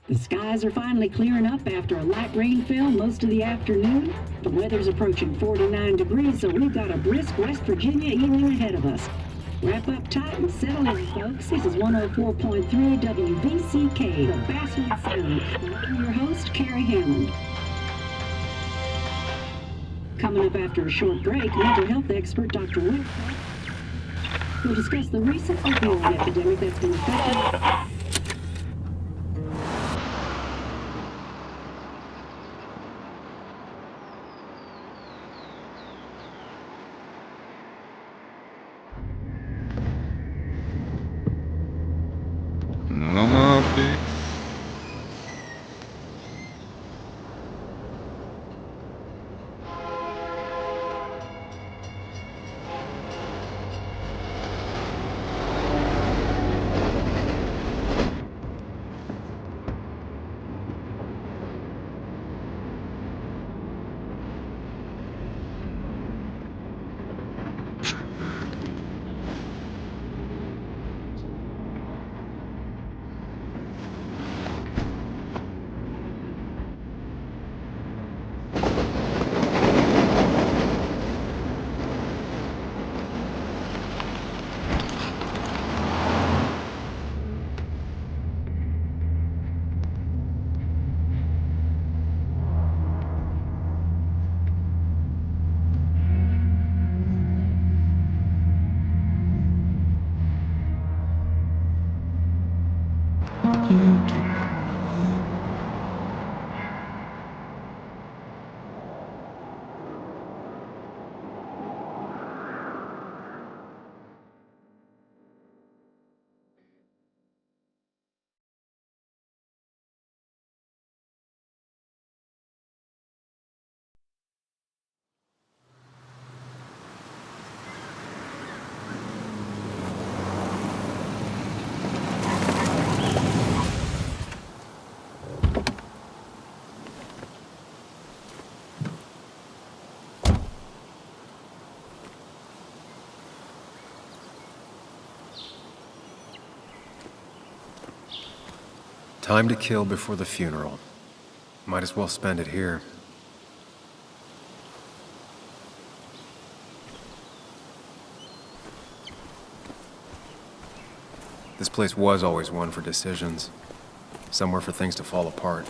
The skies are finally clearing up after a light rainfall most of the afternoon. The weather's approaching 49 degrees, so we've got a brisk West Virginia evening ahead of us. Wrap up tight and settle in, folks. This is 104.3 WVCK, the Basswood Jungle. I'm your host, Carrie Hammond. Coming up after a short break, mental health expert Dr. Wilcox will discuss the recent opioid epidemic that's been affecting. Time to kill before the funeral. Might as well spend it here. This place was always one for decisions. Somewhere for things to fall apart.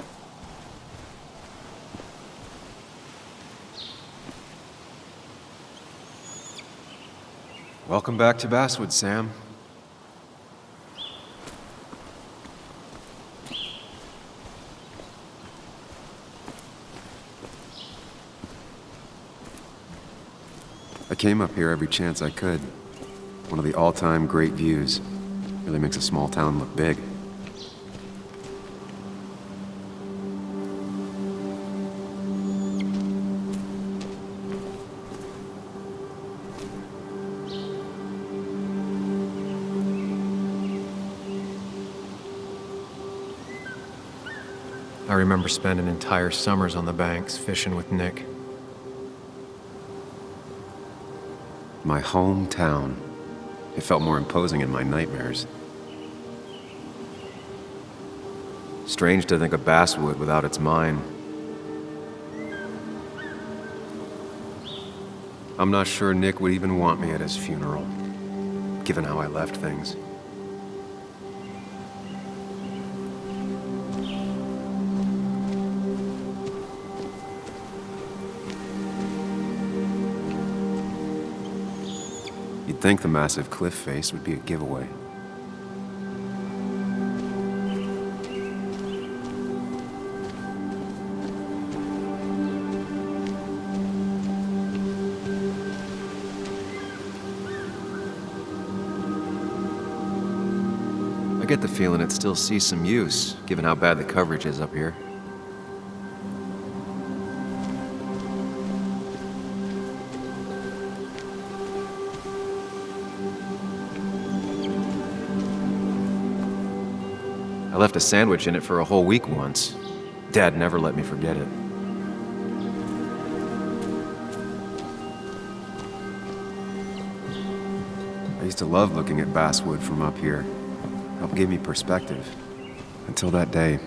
Welcome back to Basswood, Sam. I came up here every chance I could. One of the all-time great views. Really makes a small town look big. I remember spending entire summers on the banks fishing with Nick. My hometown. It felt more imposing in my nightmares. Strange to think of Basswood without its mine. I'm not sure Nick would even want me at his funeral, given how I left things. You'd think the massive cliff face would be a giveaway. I get the feeling it still sees some use, given how bad the coverage is up here. I left a sandwich in it for a whole week once. Dad never let me forget it. I used to love looking at Basswood from up here. Helped give me perspective. Until that day.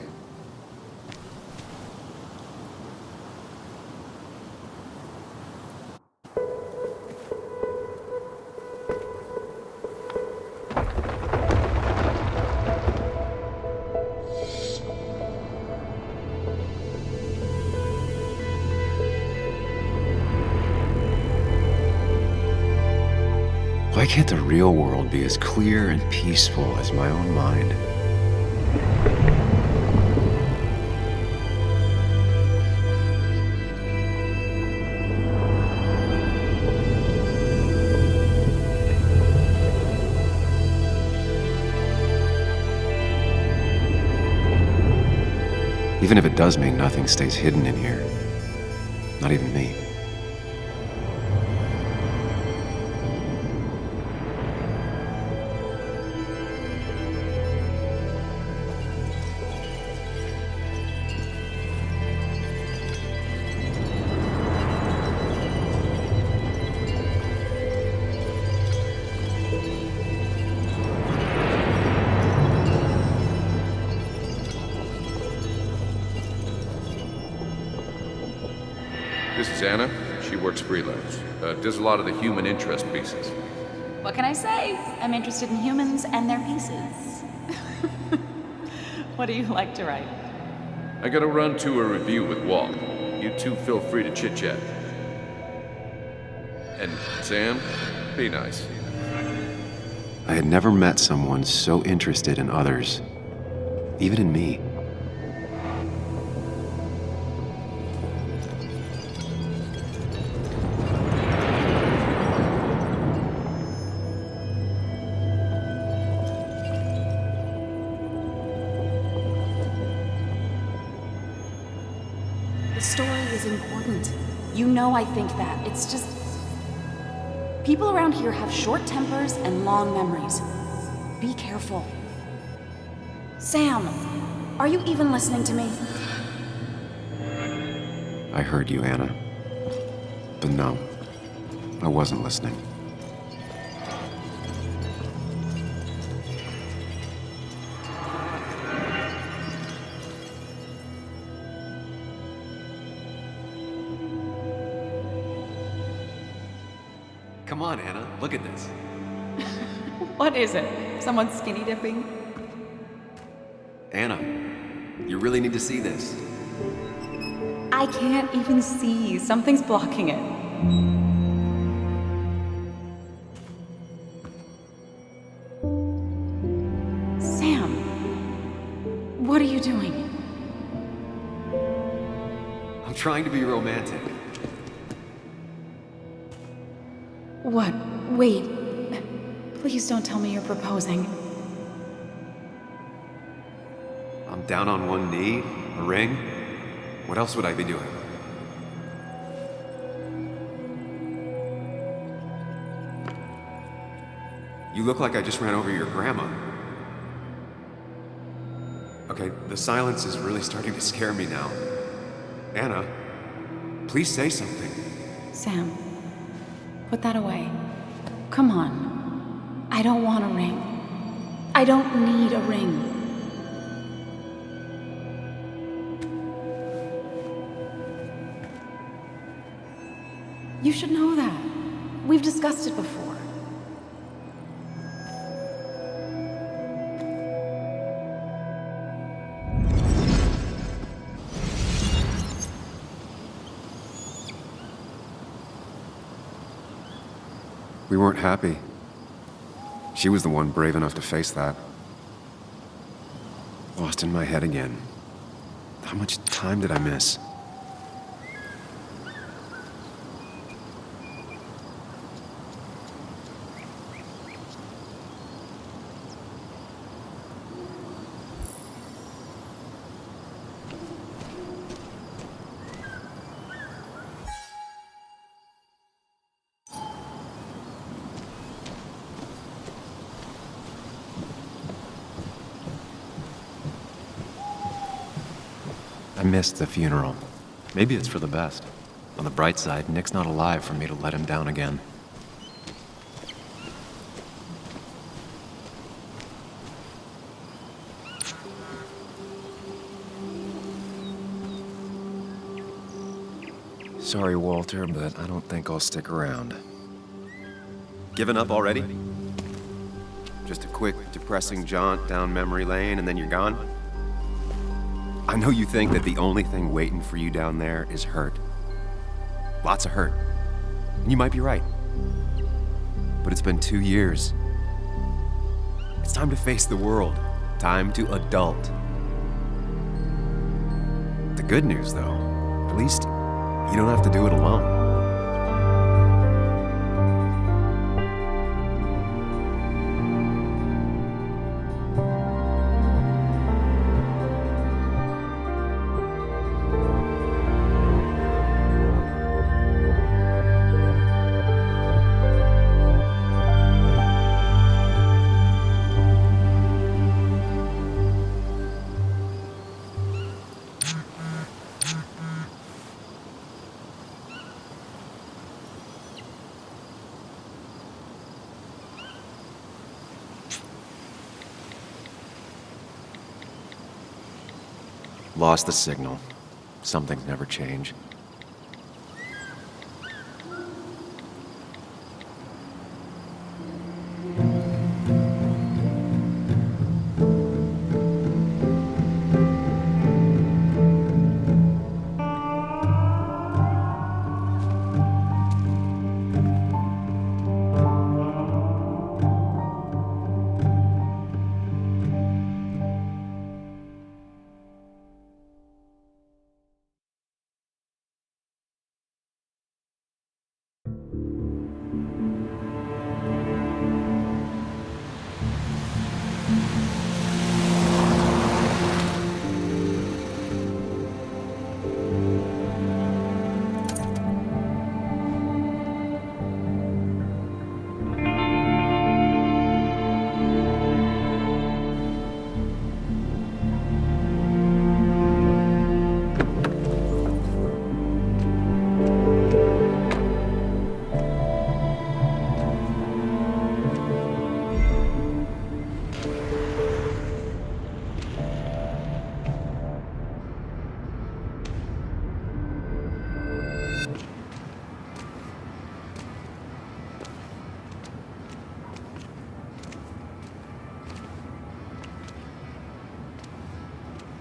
Why can't the real world be as clear and peaceful as my own mind? Even if it does mean nothing stays hidden in here. Not even me. This is Anna. She works freelance. Does a lot of the human interest pieces. What can I say? I'm interested in humans and their pieces. What do you like to write? I gotta run to a review with Walt. You two feel free to chit-chat. And Sam, be nice. I had never met someone so interested in others, even in me. The story is important. You know I think that. It's just... people around here have short tempers and long memories. Be careful. Sam, are you even listening to me? I heard you, Anna. But no, I wasn't listening. Come on, Anna, look at this. What is it? Someone skinny dipping? Anna, you really need to see this. I can't even see. Something's blocking it. Sam, what are you doing? I'm trying to be romantic. What? Wait. Please don't tell me you're proposing. I'm down on one knee, a ring. What else would I be doing? You look like I just ran over your grandma. Okay, the silence is really starting to scare me now. Anna, please say something. Sam, put that away. Come on. I don't want a ring. I don't need a ring. You should know that. We've discussed it before. We weren't happy. She was the one brave enough to face that. Lost in my head again. How much time did I miss? I missed the funeral. Maybe it's for the best. On the bright side, Nick's not alive for me to let him down again. Sorry, Walter, but I don't think I'll stick around. Given up already? Just a quick, depressing jaunt down memory lane and then you're gone? I know you think that the only thing waiting for you down there is hurt. Lots of hurt. And you might be right. but it's been 2 years. It's time to face the world. Time to adult. The good news, though, at least you don't have to do it alone. Lost the signal. Some things never change.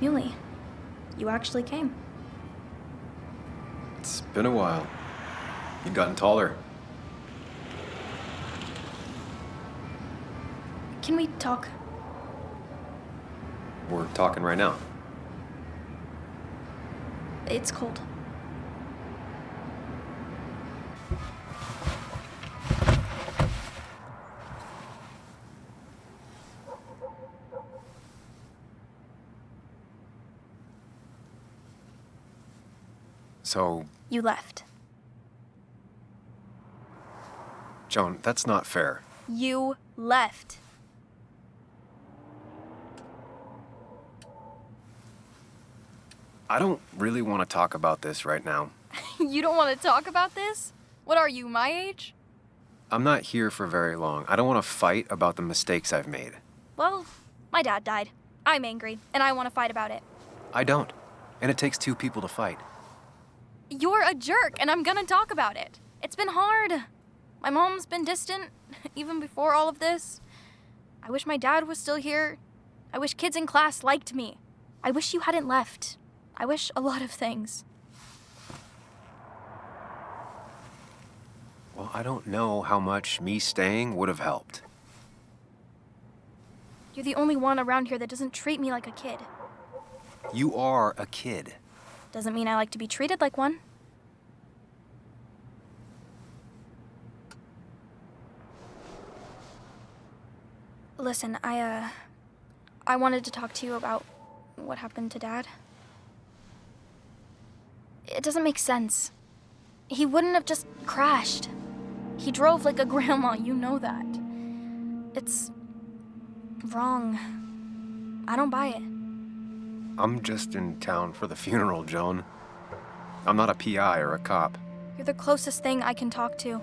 Muley, you actually came. It's been a while. You've gotten taller. Can we talk? We're talking right now. It's cold. So, You left. Joan, that's not fair. You left. I don't really want to talk about this right now. You don't want to talk about this? What are you, my age? I'm not here for very long. I don't want to fight about the mistakes I've made. Well, my dad died. I'm angry, and I want to fight about it. I don't. And it takes 2 people to fight. You're a jerk, and I'm gonna talk about it. It's been hard. My mom's been distant, even before all of this. I wish my dad was still here. I wish kids in class liked me. I wish you hadn't left. I wish a lot of things. Well, I don't know how much me staying would have helped. You're the only one around here that doesn't treat me like a kid. You are a kid. Doesn't mean I like to be treated like one. Listen, I wanted to talk to you about what happened to Dad. It doesn't make sense. He wouldn't have just crashed. He drove like a grandma, you know that. It's wrong. I don't buy it. I'm just in town for the funeral, Joan. I'm not a PI or a cop. You're the closest thing I can talk to.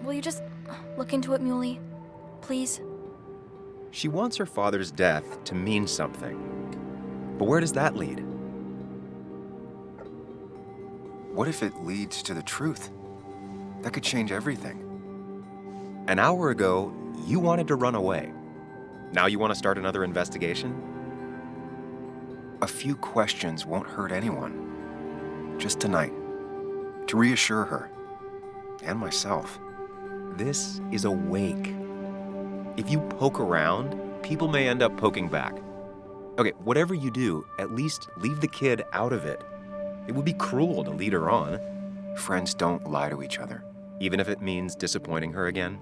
Will you just look into it, Muley? Please? She wants her father's death to mean something. But where does that lead? What if it leads to the truth? That could change everything. An hour ago, you wanted to run away. Now you want to start another investigation? A few questions won't hurt anyone. Just tonight. To reassure her. And myself. This is a wake. If you poke around, people may end up poking back. Okay, whatever you do, at least leave the kid out of it. It would be cruel to lead her on. Friends don't lie to each other, even if it means disappointing her again.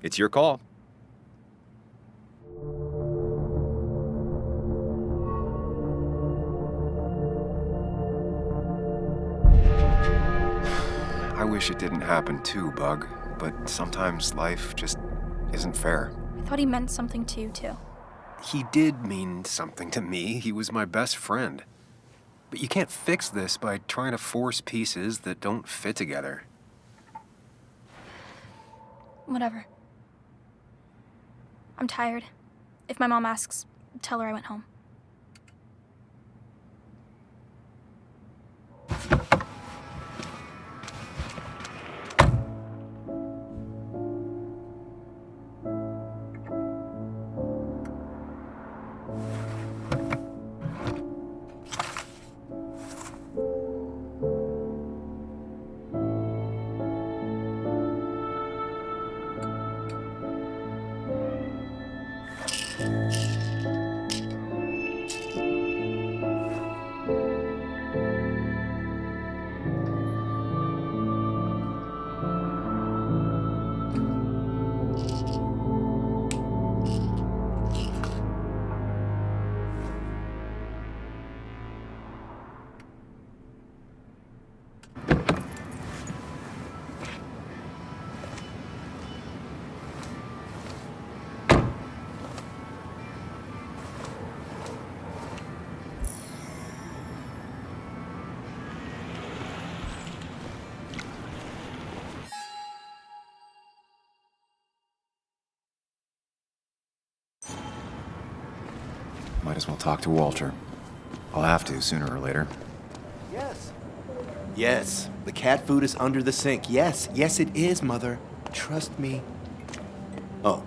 It's your call. I wish it didn't happen too, Bug, but sometimes life just isn't fair. I thought he meant something to you, too. He did mean something to me. He was my best friend. But you can't fix this by trying to force pieces that don't fit together. Whatever. I'm tired. If my mom asks, tell her I went home. Might as well talk to Walter. I'll have to sooner or later. Yes. Yes, the cat food is under the sink. Yes, yes it is, Mother. Trust me. Oh,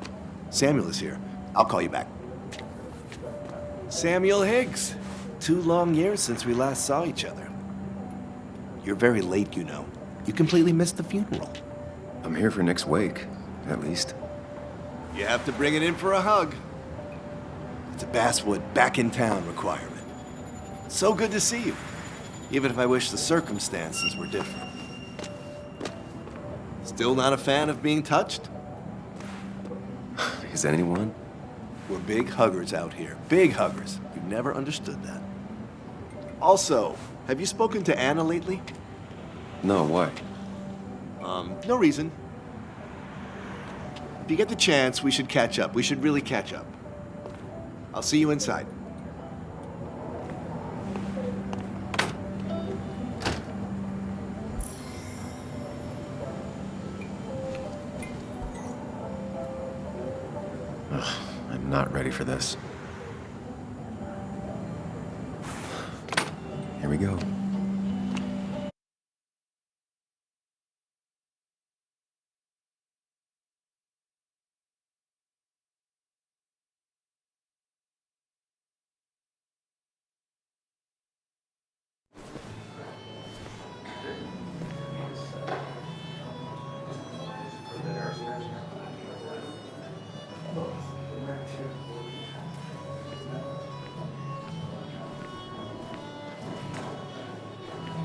Samuel is here. I'll call you back. Samuel Higgs. 2 long years since we last saw each other. You're very late, you know. You completely missed the funeral. I'm here for Nick's wake, at least. You have to bring it in for a hug. It's a Basswood back in town requirement. So good to see you, even if I wish the circumstances were different. Still not a fan of being touched? Is anyone? We're big huggers out here. Big huggers. You've never understood that. Also, have you spoken to Anna lately? No, why? No reason. If you get the chance, we should catch up. We should really catch up. I'll see you inside. Ugh, I'm not ready for this. Here we go.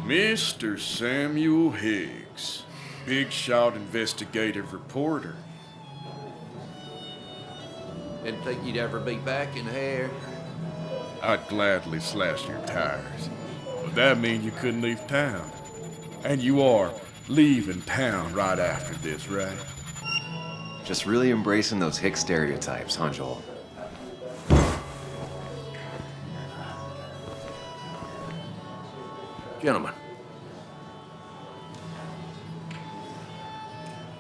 Mr. Samuel Higgs, big shot investigative reporter. Didn't think you'd ever be back in here. I'd gladly slash your tires. But that mean you couldn't leave town. And you are leaving town right after this, right? Just really embracing those Hicks stereotypes, huh, Joel? Gentlemen.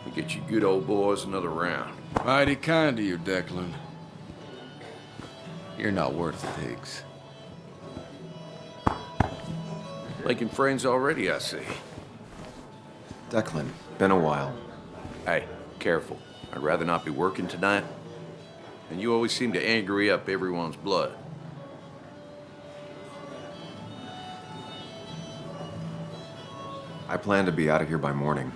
We get you good old boys another round. Mighty kind of you, Declan. You're not worth it, Higgs. Making friends already, I see. Declan, been a while. Hey, careful. I'd rather not be working tonight. And you always seem to angry up everyone's blood. I plan to be out of here by morning.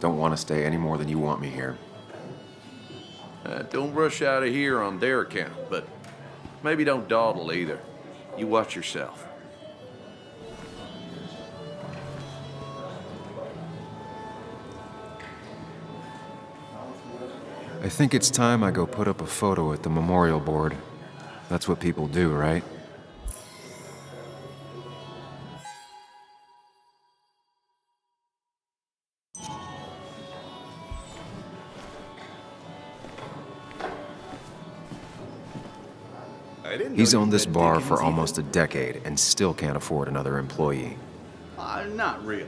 Don't want to stay any more than you want me here. Don't rush out of here on their account, but maybe don't dawdle either. You watch yourself. I think it's time I go put up a photo at the memorial board. That's what people do, right? He's owned this bar for almost a decade and still can't afford another employee. Not really.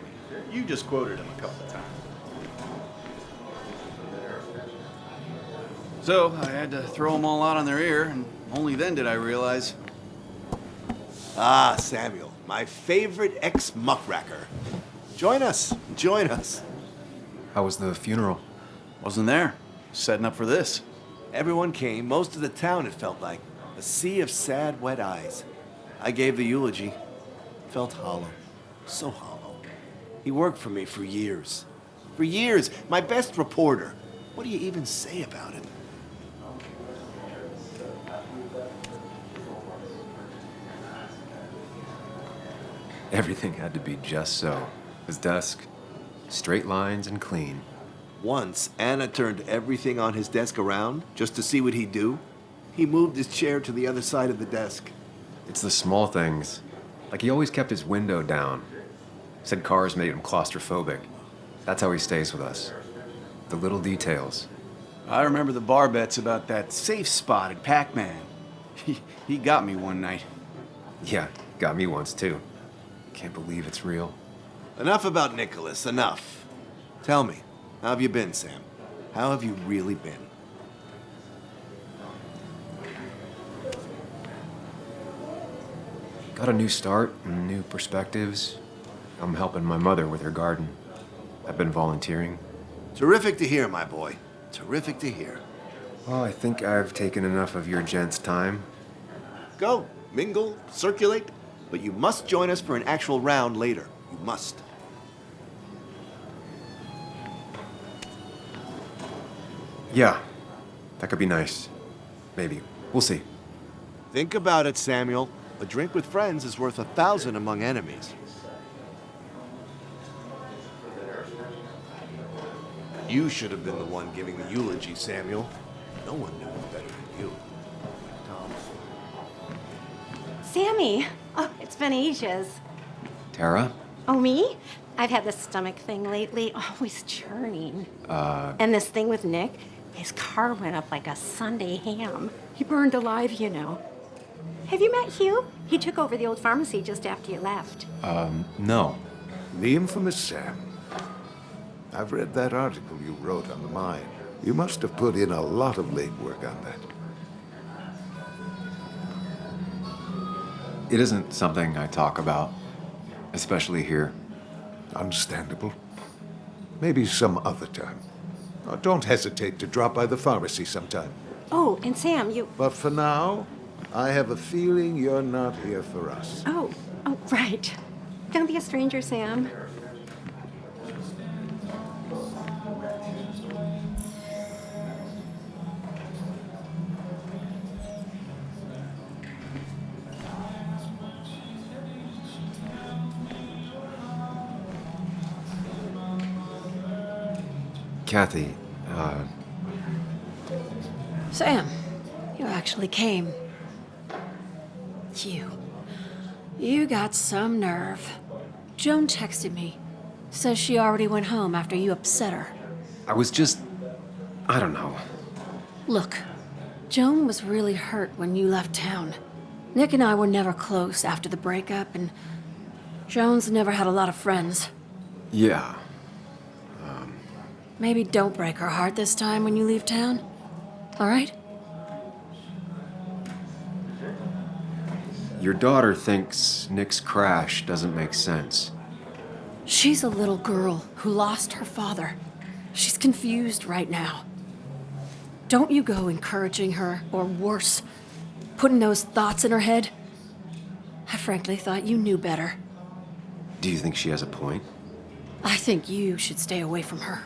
You just quoted him a couple of times. So I had to throw them all out on their ear, and only then did I realize. Ah, Samuel, my favorite ex-muckracker. Join us, join us. How was the funeral? Wasn't there. Setting up for this. Everyone came, most of the town, it felt like. A sea of sad, wet eyes. I gave the eulogy. Felt hollow. So hollow. He worked for me for years. For years, my best reporter. What do you even say about it? Everything had to be just so. His desk, straight lines and clean. Once, Anna turned everything on his desk around just to see what he'd do. He moved his chair to the other side of the desk. It's the small things. Like he always kept his window down. Said cars made him claustrophobic. That's how he stays with us. The little details. I remember the bar bets about that safe spot at Pac-Man. He got me one night. Yeah, got me once too. Can't believe it's real. Enough about Nicholas, enough. Tell me, how have you been, Sam? How have you really been? Got a new start and new perspectives. I'm helping my mother with her garden. I've been volunteering. Terrific to hear, my boy. Terrific to hear. Well, I think I've taken enough of your gents' time. Go, mingle, circulate, but you must join us for an actual round later. You must. Yeah, that could be nice. Maybe. We'll see. Think about it, Samuel. A drink with friends is worth 1,000 among enemies. You should have been the one giving the eulogy, Samuel. No one knew it better than you. Sammy! Oh, it's been ages. Tara? Oh, me? I've had this stomach thing lately, always churning. And this thing with Nick, his car went up like a Sunday ham. He burned alive, you know. Have you met Hugh? He took over the old pharmacy just after you left. No. The infamous Sam. I've read that article you wrote on the mine. You must have put in a lot of legwork on that. It isn't something I talk about, especially here. Understandable. Maybe some other time. Oh, don't hesitate to drop by the pharmacy sometime. Oh, and Sam, you... But for now, I have a feeling you're not here for us. Oh, right. Don't be a stranger, Sam. Kathy, Sam, you actually came. You got some nerve. Joan texted me. Says she already went home after you upset her. I was just... I don't know. Look, Joan was really hurt when you left town. Nick and I were never close after the breakup, and Joan's never had a lot of friends. Yeah. Maybe don't break her heart this time when you leave town. All right? Your daughter thinks Nick's crash doesn't make sense. She's a little girl who lost her father. She's confused right now. Don't you go encouraging her, or worse, putting those thoughts in her head. I frankly thought you knew better. Do you think she has a point? I think you should stay away from her.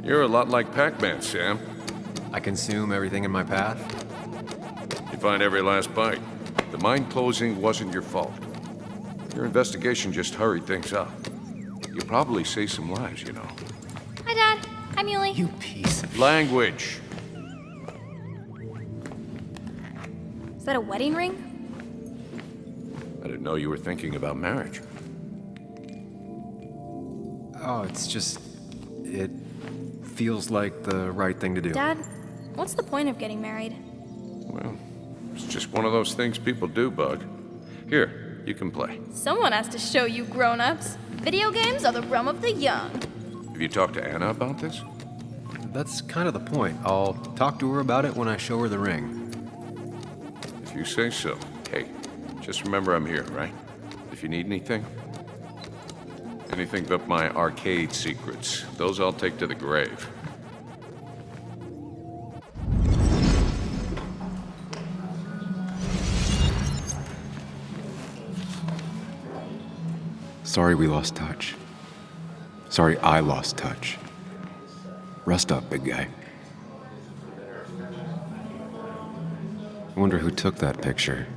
You're a lot like Pac-Man, Sam. I consume everything in my path. You find every last bite. The mine closing wasn't your fault. Your investigation just hurried things up. You probably saved some lives, you know. Hi, Dad. Hi, Muley. You piece of... Language. Is that a wedding ring? I didn't know you were thinking about marriage. Oh, it's just... It feels like the right thing to do. Dad, what's the point of getting married? Well, it's just one of those things people do, Bug. Here, you can play. Someone has to show you grown-ups. Video games are the realm of the young. Have you talked to Anna about this? That's kind of the point. I'll talk to her about it when I show her the ring. If you say so. Hey, just remember I'm here, right? If you need anything. Anything but my arcade secrets. Those I'll take to the grave. Sorry we lost touch. Sorry I lost touch. Rest up, big guy. I wonder who took that picture.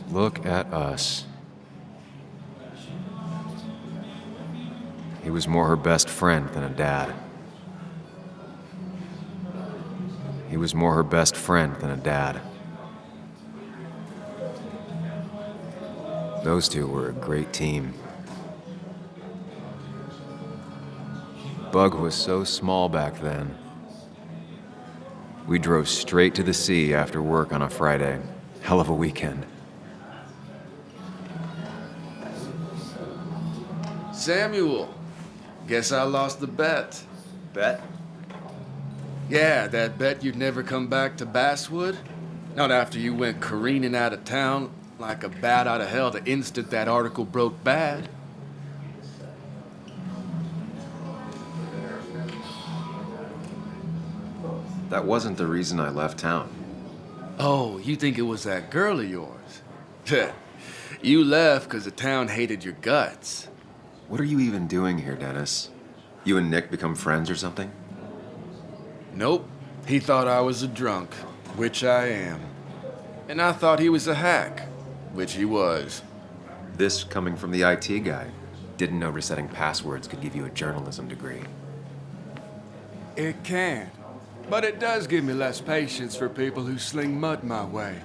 Look at us. He was more her best friend than a dad. He was more her best friend than a dad. Those two were a great team. Bug was so small back then. We drove straight to the sea after work on a Friday. Hell of a weekend. Samuel, guess I lost the bet. Bet? Yeah, that bet you'd never come back to Basswood? Not after you went careening out of town like a bat out of hell the instant that article broke bad. That wasn't the reason I left town. Oh, you think it was that girl of yours? You left because the town hated your guts. What are you even doing here, Dennis? You and Nick become friends or something? Nope. He thought I was a drunk, which I am. And I thought he was a hack, which he was. This coming from the IT guy. Didn't know resetting passwords could give you a journalism degree. It can. But it does give me less patience for people who sling mud my way.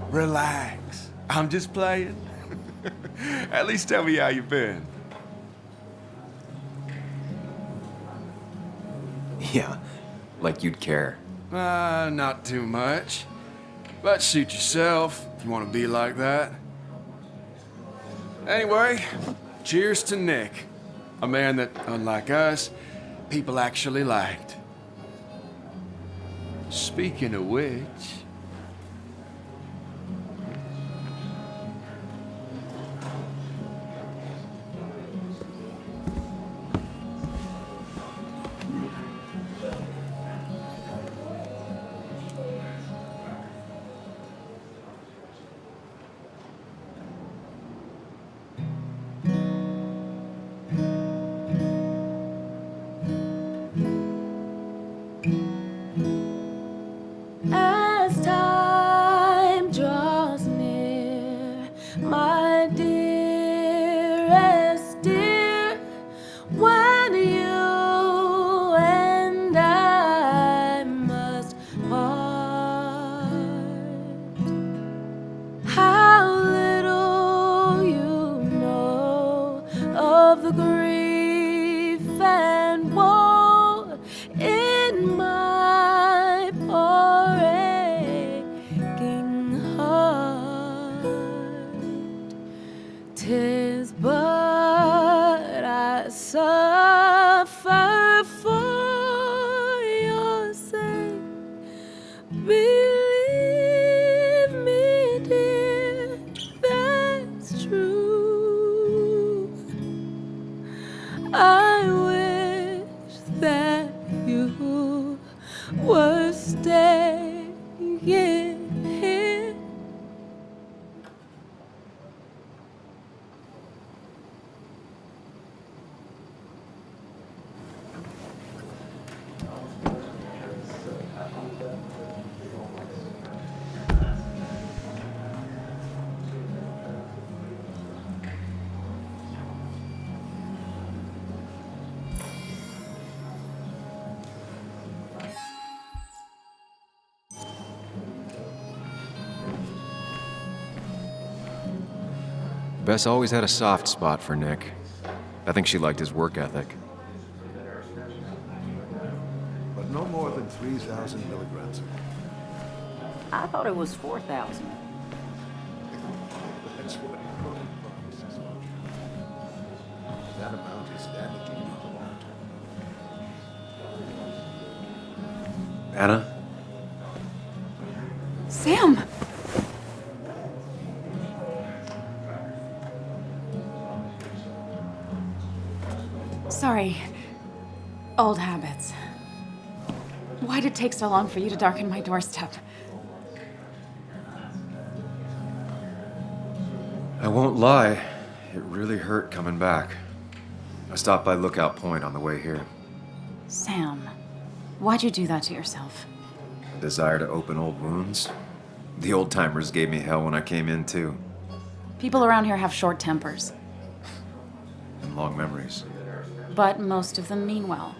Relax. I'm just playing. At least tell me how you been. Yeah, like you'd care. Not too much. But suit yourself if you want to be like that. Anyway, cheers to Nick. A man that, unlike us, people actually liked. Speaking of which... As time draws near, my dearest dear, when you and I must part, how 'tis but I suffer for your sake. Believe me, dear, that's true. I wish that you were staying here. Bess always had a soft spot for Nick. I think she liked his work ethic. But no more than 3,000 milligrams. I thought it was 4,000. That's what he promises. That amount is damaging in the long term. Anna? Sam! Sorry. Old habits. Why'd it take so long for you to darken my doorstep? I won't lie, it really hurt coming back. I stopped by Lookout Point on the way here. Sam, why'd you do that to yourself? A desire to open old wounds? The old-timers gave me hell when I came in, too. People around here have short tempers, And long memories. but most of them mean well.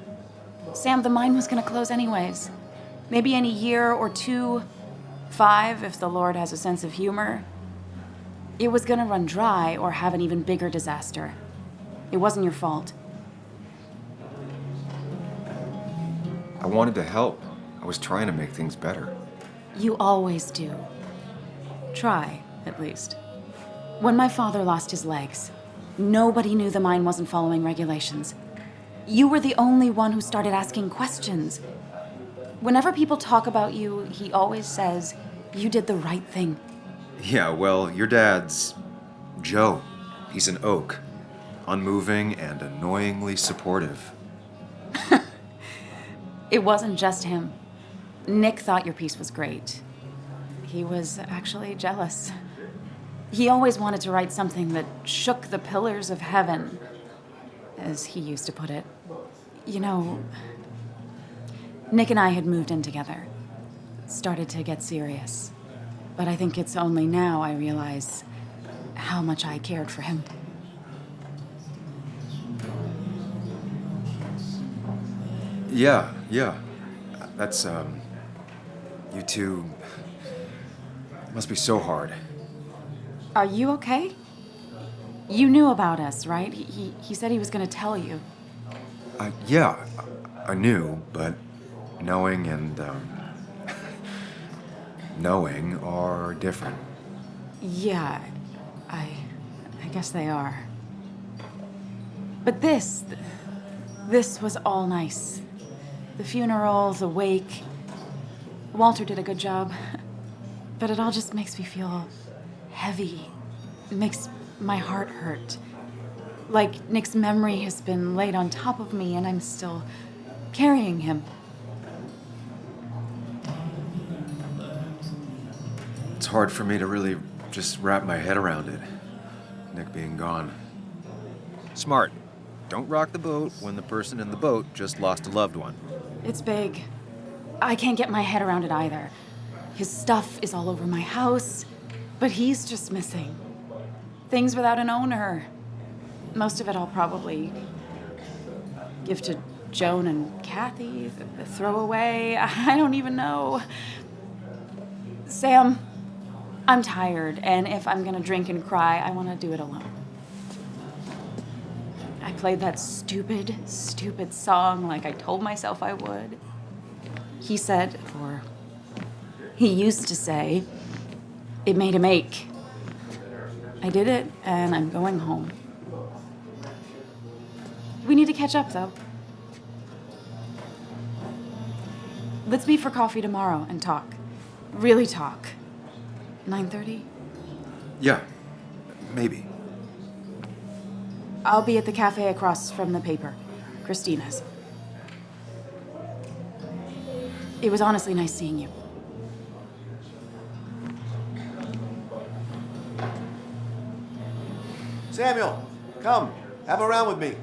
Sam, the mine was gonna close anyways. Maybe in a year or 2, 5, if the Lord has a sense of humor. It was gonna run dry or have an even bigger disaster. It wasn't your fault. I wanted to help. I was trying to make things better. You always do. Try, at least. When my father lost his legs, nobody knew the mine wasn't following regulations. You were the only one who started asking questions. Whenever people talk about you, he always says, you did the right thing. Yeah, well, your dad's Joe. He's an oak. Unmoving and annoyingly supportive. It wasn't just him. Nick thought your piece was great. He was actually jealous. He always wanted to write something that shook the pillars of heaven, as he used to put it. You know, Nick and I had moved in together. Started to get serious. But I think it's only now I realize how much I cared for him. Yeah. That's, you two must be so hard. Are you okay? You knew about us, right? He said he was gonna tell you. Yeah, I knew, but knowing and, knowing are different. Yeah, I guess they are. But this was all nice. The funeral, the wake. Walter did a good job. But it all just makes me feel heavy. It makes my heart hurt. Like Nick's memory has been laid on top of me and I'm still carrying him. It's hard for me to really just wrap my head around it. Nick being gone. Smart. Don't rock the boat when the person in the boat just lost a loved one. It's big. I can't get my head around it either. His stuff is all over my house, but he's just missing. Things without an owner. Most of it I'll probably give to Joan and Kathy, throw away. I don't even know. Sam, I'm tired, and if I'm gonna drink and cry, I wanna do it alone. I played that stupid song like I told myself I would. He said, or he used to say, it made him ache. I did it, and I'm going home. We need to catch up, though. Let's meet for coffee tomorrow and talk. Really talk. 9:30? Yeah, maybe. I'll be at the cafe across from the paper. Christina's. It was honestly nice seeing you. Samuel, come. Have a round with me.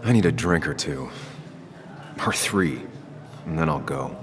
I need a drink or two. Or 3, and then I'll go.